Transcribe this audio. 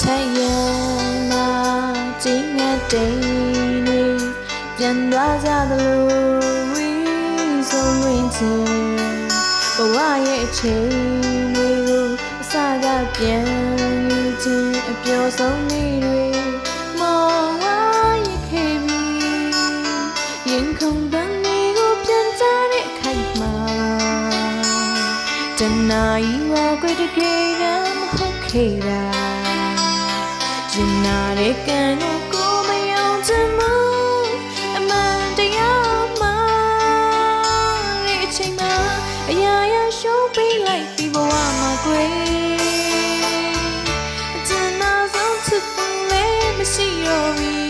太阳嘛，今夜对你变大家的路，为所未知，不话也情侣，撒个边遇见，表送你对，梦话也可比，眼空等你我变在你开嘛，真那一晚归的给人好开啦。ကျင်နာတဲ့ကံကိုမယုံချင်မှုအမှန်တရားမှတဲ့အချိန်မှာအရာရာရှုံးပေးလိုက်ပြီးဘဝမှာကွယ်ကျင်နာဆုံးချစ်သူလည်းမရှိတော့ဘူး